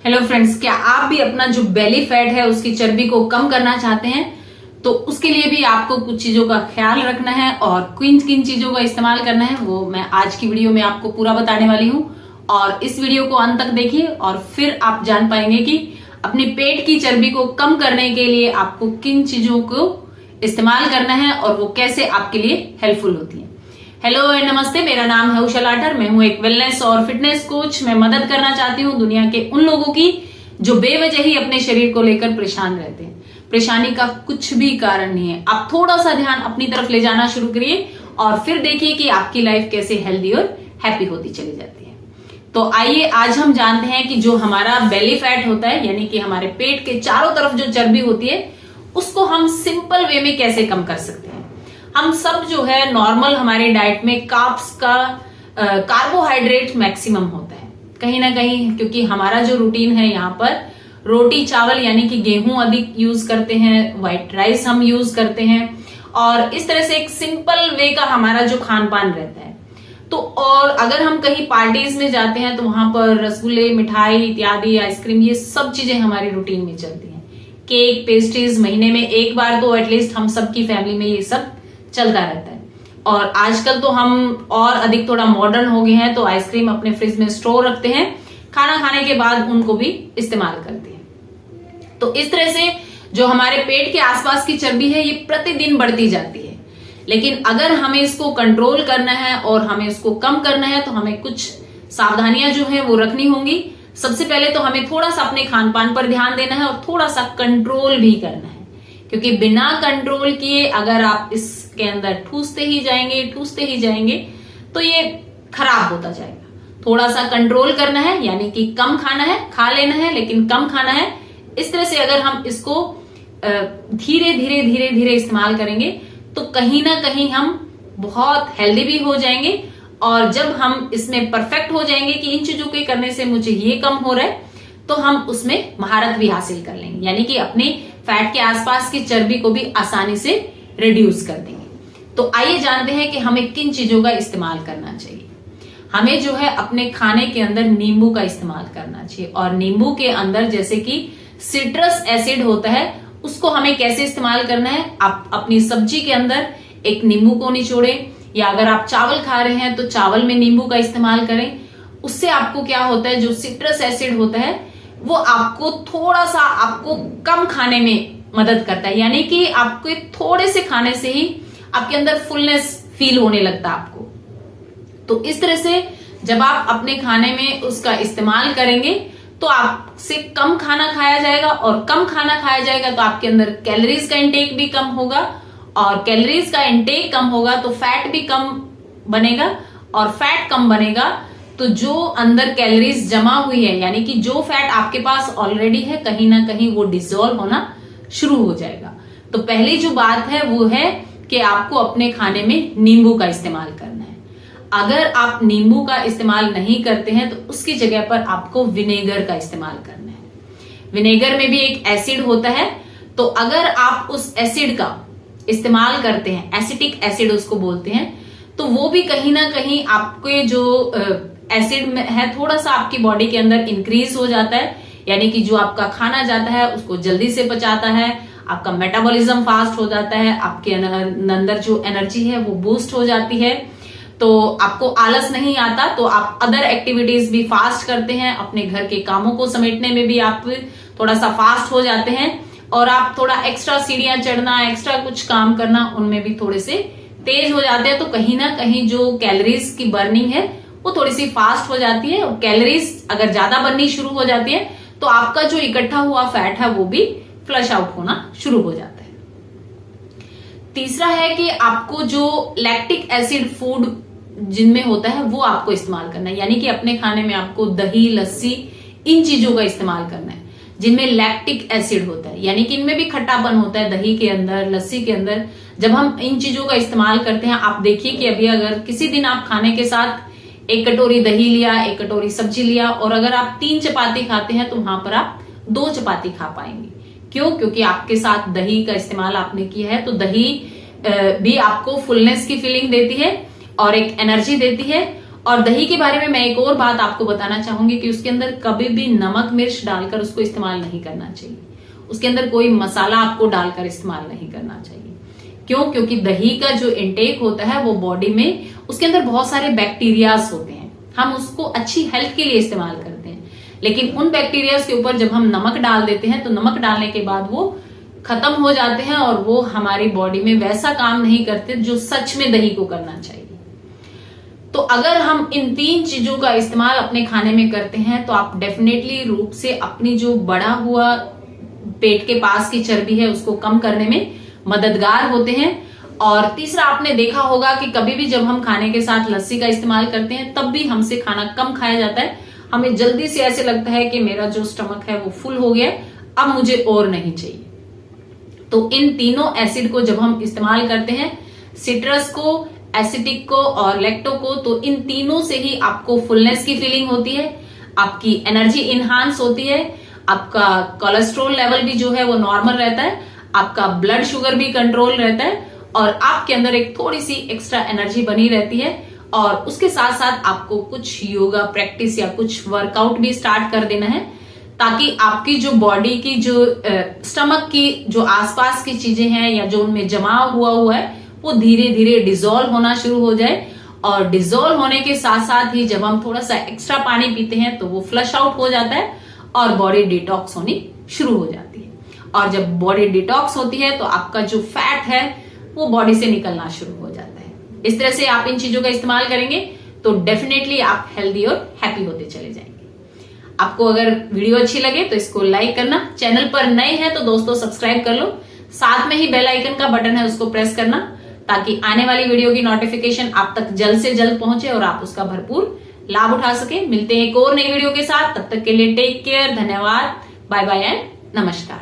Hello friends, क्या आप भी अपना जो बेली फैट है उसकी चर्बी को कम करना चाहते हैं? तो उसके लिए भी आपको कुछ चीजों का ख्याल रखना है और किन किन चीजों का इस्तेमाल करना है वो मैं आज की वीडियो में आपको पूरा बताने वाली हूं। और इस वीडियो को अंत तक देखिए और फिर आप जान पाएंगे कि अपने पेट की चर्बी को कम करने के लिए आपको किन चीजों को इस्तेमाल करना है और वो कैसे आपके लिए हेल्पफुल होती है। हेलो एंड नमस्ते, मेरा नाम है उषा लाठर। मैं हूं एक वेलनेस और फिटनेस कोच। मैं मदद करना चाहती हूं दुनिया के उन लोगों की जो बेवजह ही अपने शरीर को लेकर परेशान रहते हैं। परेशानी का कुछ भी कारण नहीं है। आप थोड़ा सा ध्यान अपनी तरफ ले जाना शुरू करिए और फिर देखिए कि आपकी लाइफ कैसे हेल्दी और हैप्पी होती चली जाती है। तो आइए आज हम जानते हैं कि जो हमारा बेली फैट होता है, यानी कि हमारे पेट के चारों तरफ जो चर्बी होती है, उसको हम सिंपल वे में कैसे कम कर सकते हैं। हम सब जो है नॉर्मल हमारे डाइट में कार्ब्स का कार्बोहाइड्रेट मैक्सिमम होता है कहीं ना कहीं, क्योंकि हमारा जो रूटीन है यहाँ पर रोटी चावल यानी कि गेहूं अधिक यूज करते हैं, व्हाइट राइस हम यूज करते हैं और इस तरह से एक सिंपल वे का हमारा जो खान पान रहता है। तो और अगर हम कहीं पार्टीज में जाते हैं तो वहां पर रसगुल्ले, मिठाई इत्यादि, आइसक्रीम, ये सब चीजें हमारी रूटीन में चलती हैं। केक, पेस्ट्रीज, महीने में एक बार तो एटलीस्ट हम सबकी फैमिली में ये सब चलता रहता है। और आजकल तो हम और अधिक थोड़ा मॉडर्न हो गए हैं, तो आइसक्रीम अपने फ्रिज में स्टोर रखते हैं, खाना खाने के बाद उनको भी इस्तेमाल करते हैं। तो इस तरह से जो हमारे पेट के आसपास की चर्बी है ये प्रतिदिन बढ़ती जाती है। लेकिन अगर हमें इसको कंट्रोल करना है और हमें इसको कम करना है तो हमें कुछ सावधानियां जो है वो रखनी होंगी। सबसे पहले तो हमें थोड़ा सा अपने खान पान पर ध्यान देना है और थोड़ा सा कंट्रोल भी करना है, क्योंकि बिना कंट्रोल किए अगर आप इसके अंदर ठूसते ही जाएंगे तो ये खराब होता जाएगा। थोड़ा सा कंट्रोल करना है, यानी कि कम खाना है, खा लेना है लेकिन कम खाना है। इस तरह से अगर हम इसको धीरे धीरे इस्तेमाल करेंगे तो कहीं ना कहीं हम बहुत हेल्दी भी हो जाएंगे। और जब हम इसमें परफेक्ट हो जाएंगे कि इन चीजों के करने से मुझे ये कम हो रहा है, तो हम उसमें महारत भी हासिल कर लेंगे, यानी कि अपने फैट के आसपास की चर्बी को भी आसानी से रिड्यूस कर देंगे। तो आइए जानते हैं कि हमें किन चीजों का इस्तेमाल करना चाहिए। हमें जो है अपने खाने के अंदर नींबू का इस्तेमाल करना चाहिए। और नींबू के अंदर जैसे कि सिट्रस एसिड होता है, उसको हमें कैसे इस्तेमाल करना है। आप अपनी सब्जी के अंदर एक नींबू को निचोड़ें, या अगर आप चावल खा रहे हैं तो चावल में नींबू का इस्तेमाल करें। उससे आपको क्या होता है, जो सिट्रस एसिड होता है वो आपको थोड़ा सा आपको कम खाने में मदद करता है, यानी कि आपके थोड़े से खाने से ही आपके अंदर फुलनेस फील होने लगता है आपको। तो इस तरह से जब आप अपने खाने में उसका इस्तेमाल करेंगे तो आपसे कम खाना खाया जाएगा, और कम खाना खाया जाएगा तो आपके अंदर कैलोरीज का इंटेक भी कम होगा, और कैलोरीज का इंटेक कम होगा तो फैट भी कम बनेगा, और फैट कम बनेगा तो जो अंदर कैलोरीज जमा हुई है, यानी कि जो फैट आपके पास ऑलरेडी है, कहीं ना कहीं वो डिसॉल्व होना शुरू हो जाएगा। तो पहली जो बात है वो है कि आपको अपने खाने में नींबू का इस्तेमाल करना है। अगर आप नींबू का इस्तेमाल नहीं करते हैं तो उसकी जगह पर आपको विनेगर का इस्तेमाल करना है। विनेगर में भी एक एसिड होता है, तो अगर आप उस एसिड का इस्तेमाल करते हैं, एसिटिक एसिड उसको बोलते हैं, तो वो भी कहीं ना कहीं आपके जो एसिड में है थोड़ा सा आपकी बॉडी के अंदर इंक्रीज हो जाता है, यानी कि जो आपका खाना जाता है उसको जल्दी से पचाता है, आपका मेटाबॉलिज्म फास्ट हो जाता है, आपके अंदर जो एनर्जी है वो बूस्ट हो जाती है, तो आपको आलस नहीं आता, तो आप अदर एक्टिविटीज भी फास्ट करते हैं। अपने घर के कामों को समेटने में भी आप थोड़ा सा फास्ट हो जाते हैं, और आप थोड़ा एक्स्ट्रा सीढ़ियां चढ़ना, एक्स्ट्रा कुछ काम करना, उनमें भी थोड़े से तेज हो जाते हैं। तो कहीं ना कहीं जो कैलोरीज की बर्निंग है वो थोड़ी सी फास्ट हो जाती है, और कैलोरीज अगर ज्यादा बननी शुरू हो जाती है तो आपका जो इकट्ठा हुआ फैट है वो भी फ्लश आउट होना शुरू हो जाता है। तीसरा है कि आपको जो लैक्टिक एसिड फूड जिनमें होता है वो आपको इस्तेमाल करना है, यानी कि अपने खाने में आपको दही, लस्सी, इन चीजों का इस्तेमाल करना है जिनमें लैक्टिक एसिड होता है, यानी कि इनमें भी खट्टापन होता है दही के अंदर, लस्सी के अंदर। जब हम इन चीजों का इस्तेमाल करते हैं, आप देखिए कि अभी अगर किसी दिन आप खाने के साथ एक कटोरी दही लिया, एक कटोरी सब्जी लिया, और अगर आप 3 चपाती खाते हैं तो वहां पर आप 2 चपाती खा पाएंगे। क्यों? क्योंकि आपके साथ दही का इस्तेमाल आपने किया है। तो दही भी आपको फुलनेस की फीलिंग देती है और एक एनर्जी देती है, और दही के बारे में मैं एक और बात आपको बताना चाहूंगी कि उसके अंदर कभी भी नमक मिर्च डालकर उसको इस्तेमाल नहीं करना चाहिए। उसके अंदर कोई मसाला आपको डालकर इस्तेमाल नहीं करना चाहिए। क्यों? क्योंकि दही का जो इंटेक होता है वो बॉडी में, उसके अंदर बहुत सारे बैक्टीरियाज होते हैं। हम उसको अच्छी हेल्थ के लिए इस्तेमाल करते हैं, लेकिन उन बैक्टीरियाज के ऊपर जब हम नमक डाल देते हैं तो नमक डालने के बाद वो खत्म हो जाते हैं और वो हमारी बॉडी में वैसा काम नहीं करते जो सच में दही को करना चाहिए। तो अगर हम इन 3 चीजों का इस्तेमाल अपने खाने में करते हैं तो आप डेफिनेटली रूप से अपनी जो बढ़ा हुआ पेट के पास की चर्बी है उसको कम करने में मददगार होते हैं। और तीसरा, आपने देखा होगा कि कभी भी जब हम खाने के साथ लस्सी का इस्तेमाल करते हैं तब भी हमसे खाना कम खाया जाता है। हमें जल्दी से ऐसे लगता है कि मेरा जो स्टमक है वो फुल हो गया, अब मुझे और नहीं चाहिए। तो इन तीनों एसिड को जब हम इस्तेमाल करते हैं, सिट्रस को, एसिटिक को और लैक्टो को, तो इन तीनों से ही आपको फुलनेस की फीलिंग होती है, आपकी एनर्जी इनहांस होती है, आपका कोलेस्ट्रॉल लेवल भी जो है वो नॉर्मल रहता है, आपका ब्लड शुगर भी कंट्रोल रहता है और आपके अंदर एक थोड़ी सी एक्स्ट्रा एनर्जी बनी रहती है। और उसके साथ साथ आपको कुछ योगा प्रैक्टिस या कुछ वर्कआउट भी स्टार्ट कर देना है, ताकि आपकी जो बॉडी की जो स्टमक की जो आसपास की चीजें हैं या जो उनमें जमाव हुआ है वो धीरे धीरे डिसॉल्व होना शुरू हो जाए। और डिसॉल्व होने के साथ साथ ही जब हम थोड़ा सा एक्स्ट्रा पानी पीते हैं तो वो फ्लश आउट हो जाता है और बॉडी डिटॉक्स होनी शुरू हो जाती है। और जब बॉडी डिटॉक्स होती है तो आपका जो फैट है वो बॉडी से निकलना शुरू हो जाता है। इस तरह से आप इन चीजों का इस्तेमाल करेंगे तो डेफिनेटली आप हेल्दी और हैप्पी होते चले जाएंगे। आपको अगर वीडियो अच्छी लगे तो इसको लाइक करना, चैनल पर नए हैं तो दोस्तों सब्सक्राइब कर लो, साथ में ही बेल आइकन का बटन है उसको प्रेस करना, ताकि आने वाली वीडियो की नोटिफिकेशन आप तक जल्द से जल्द पहुंचे और आप उसका भरपूर लाभ उठा सके। मिलते हैं एक और नई वीडियो के साथ, तब तक के लिए टेक केयर, धन्यवाद, बाय बाय एंड नमस्कार।